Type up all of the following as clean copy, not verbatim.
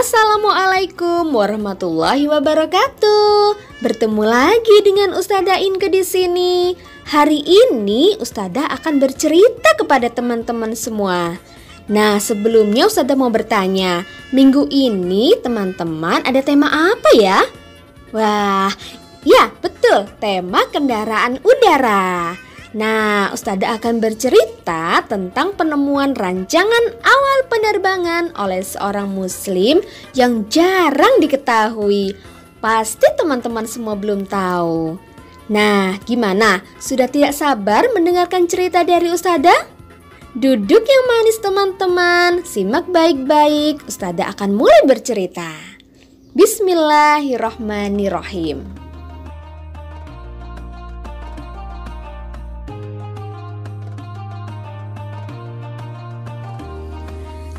Assalamualaikum warahmatullahi wabarakatuh. Bertemu lagi dengan Ustadzah Inke di sini. Hari ini Ustadzah akan bercerita kepada teman-teman semua. Nah, sebelumnya Ustadzah mau bertanya, minggu ini teman-teman ada tema apa ya? Wah, ya betul, tema kendaraan udara. Nah, Ustadzah akan bercerita tentang penemuan rancangan awal penerbangan oleh seorang muslim yang jarang diketahui. Pasti teman-teman semua belum tahu. Nah, gimana? Sudah tidak sabar mendengarkan cerita dari Ustadzah? Duduk yang manis teman-teman, simak baik-baik. Ustadzah akan mulai bercerita. Bismillahirrahmanirrahim.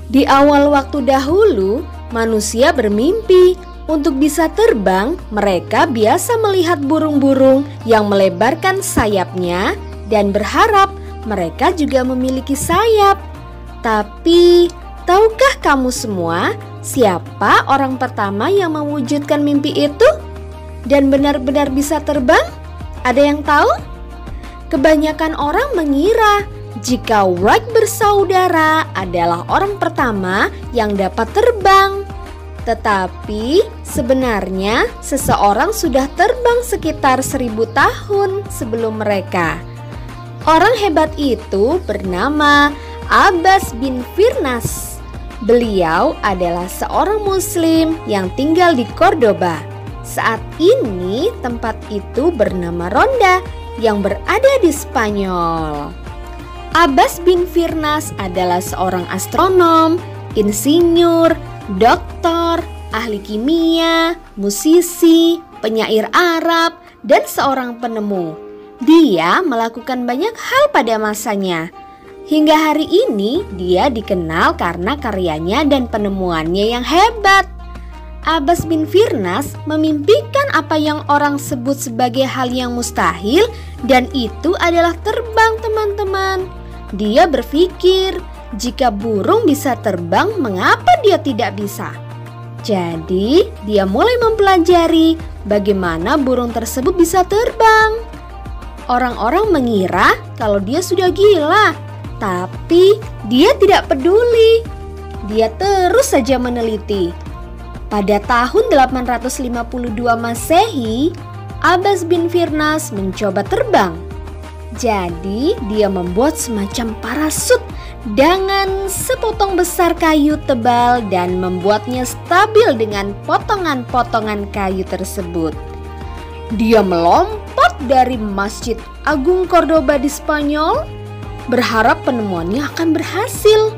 Di awal waktu dahulu, manusia bermimpi untuk bisa terbang. Mereka biasa melihat burung-burung yang melebarkan sayapnya dan berharap mereka juga memiliki sayap. Tapi, tahukah kamu semua siapa orang pertama yang mewujudkan mimpi itu dan benar-benar bisa terbang? Ada yang tahu? Kebanyakan orang mengira jika Wright bersaudara adalah orang pertama yang dapat terbang. Tetapi sebenarnya seseorang sudah terbang sekitar 1000 tahun sebelum mereka. Orang hebat itu bernama Abbas bin Firnas. Beliau adalah seorang muslim yang tinggal di Cordoba. Saat ini tempat itu bernama Ronda yang berada di Spanyol. Abbas bin Firnas adalah seorang astronom, insinyur, doktor, ahli kimia, musisi, penyair Arab, dan seorang penemu. Dia melakukan banyak hal pada masanya. Hingga hari ini dia dikenal karena karyanya dan penemuannya yang hebat. Abbas bin Firnas memimpikan apa yang orang sebut sebagai hal yang mustahil, dan itu adalah terbang, teman-teman. Dia berpikir, jika burung bisa terbang, mengapa dia tidak bisa? Jadi, dia mulai mempelajari bagaimana burung tersebut bisa terbang. Orang-orang mengira kalau dia sudah gila, tapi dia tidak peduli. Dia terus saja meneliti. Pada tahun 852 Masehi, Abbas bin Firnas mencoba terbang. Jadi dia membuat semacam parasut dengan sepotong besar kayu tebal dan membuatnya stabil dengan potongan-potongan kayu tersebut. Dia melompat dari Masjid Agung Cordoba di Spanyol, berharap penemuannya akan berhasil.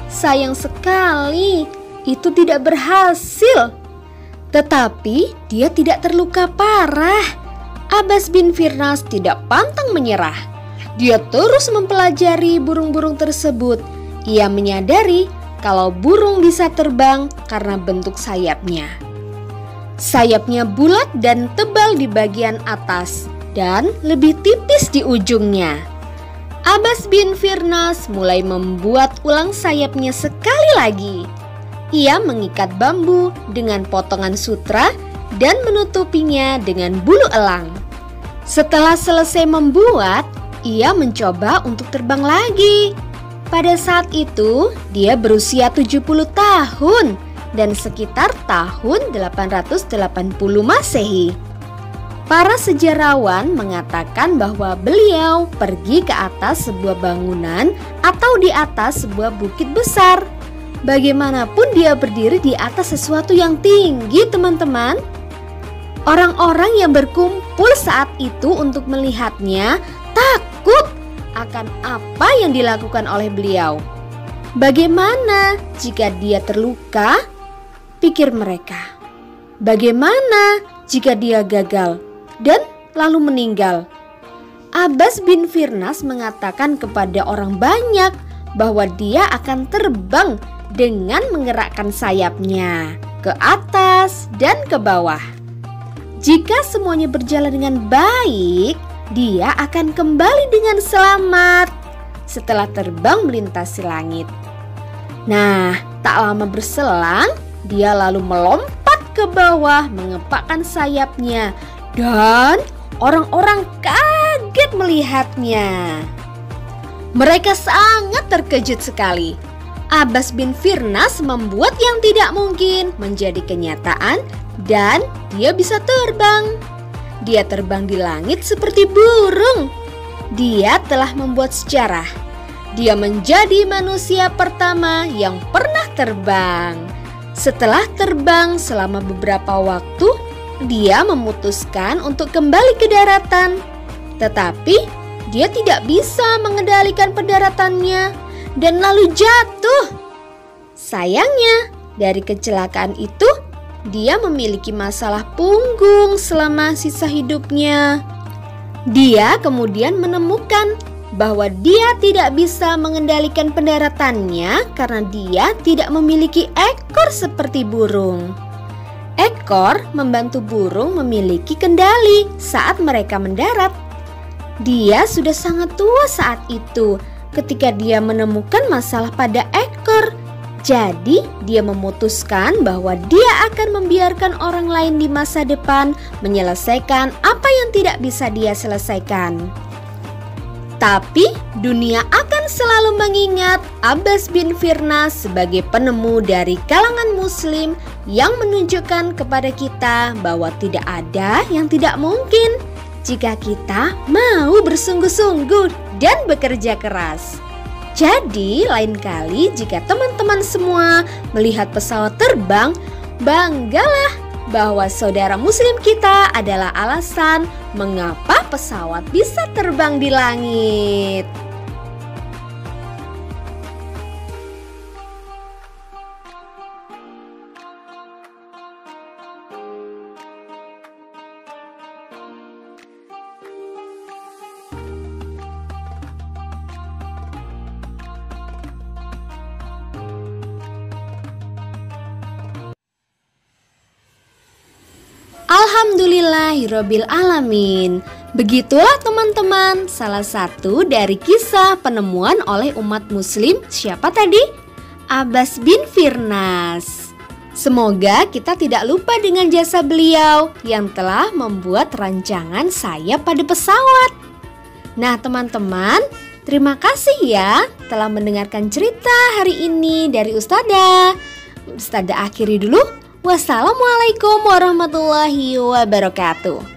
Sayang sekali, itu tidak berhasil. Tetapi dia tidak terluka parah. Abbas bin Firnas tidak pantang menyerah. Dia terus mempelajari burung-burung tersebut. Ia menyadari kalau burung bisa terbang karena bentuk sayapnya. Sayapnya bulat dan tebal di bagian atas dan lebih tipis di ujungnya. Abbas bin Firnas mulai membuat ulang sayapnya sekali lagi. Ia mengikat bambu dengan potongan sutra dan menutupinya dengan bulu elang. Setelah selesai membuat, ia mencoba untuk terbang lagi. Pada saat itu, dia berusia 70 tahun dan sekitar tahun 880 Masehi. Para sejarawan mengatakan bahwa beliau pergi ke atas sebuah bangunan atau di atas sebuah bukit besar. Bagaimanapun dia berdiri di atas sesuatu yang tinggi, teman-teman. Orang-orang yang berkumpul saat itu untuk melihatnya takut akan apa yang dilakukan oleh beliau. Bagaimana jika dia terluka? Pikir mereka. Bagaimana jika dia gagal dan lalu meninggal? Abbas bin Firnas mengatakan kepada orang banyak bahwa dia akan terbang dengan menggerakkan sayapnya ke atas dan ke bawah. Jika semuanya berjalan dengan baik, dia akan kembali dengan selamat setelah terbang melintasi langit. Nah, tak lama berselang, dia lalu melompat ke bawah mengepakkan sayapnya dan orang-orang kaget melihatnya. Mereka sangat terkejut sekali. Abbas bin Firnas membuat yang tidak mungkin menjadi kenyataan dan dia bisa terbang. Dia terbang di langit seperti burung. Dia telah membuat sejarah. Dia menjadi manusia pertama yang pernah terbang. Setelah terbang selama beberapa waktu, dia memutuskan untuk kembali ke daratan. Tetapi dia tidak bisa mengendalikan pendaratannya dan lalu jatuh. Sayangnya, dari kecelakaan itu, dia memiliki masalah punggung selama sisa hidupnya. Dia kemudian menemukan bahwa dia tidak bisa mengendalikan pendaratannya karena dia tidak memiliki ekor seperti burung. Ekor membantu burung memiliki kendali saat mereka mendarat. Dia sudah sangat tua saat itu ketika dia menemukan masalah pada ekor. Jadi dia memutuskan bahwa dia akan membiarkan orang lain di masa depan menyelesaikan apa yang tidak bisa dia selesaikan. Tapi dunia akan selalu mengingat Abbas bin Firnas sebagai penemu dari kalangan muslim yang menunjukkan kepada kita bahwa tidak ada yang tidak mungkin jika kita mau bersungguh-sungguh dan bekerja keras. Jadi lain kali jika teman-teman semua melihat pesawat terbang, banggalah bahwa saudara muslim kita adalah alasan mengapa pesawat bisa terbang di langit. Alhamdulillahirabbil alamin. Begitulah teman-teman, salah satu dari kisah penemuan oleh umat muslim siapa tadi? Abbas bin Firnas. Semoga kita tidak lupa dengan jasa beliau yang telah membuat rancangan sayap pada pesawat. Nah teman-teman, terima kasih ya telah mendengarkan cerita hari ini dari Ustadzah. Ustadzah akhiri dulu. Wassalamualaikum warahmatullahi wabarakatuh.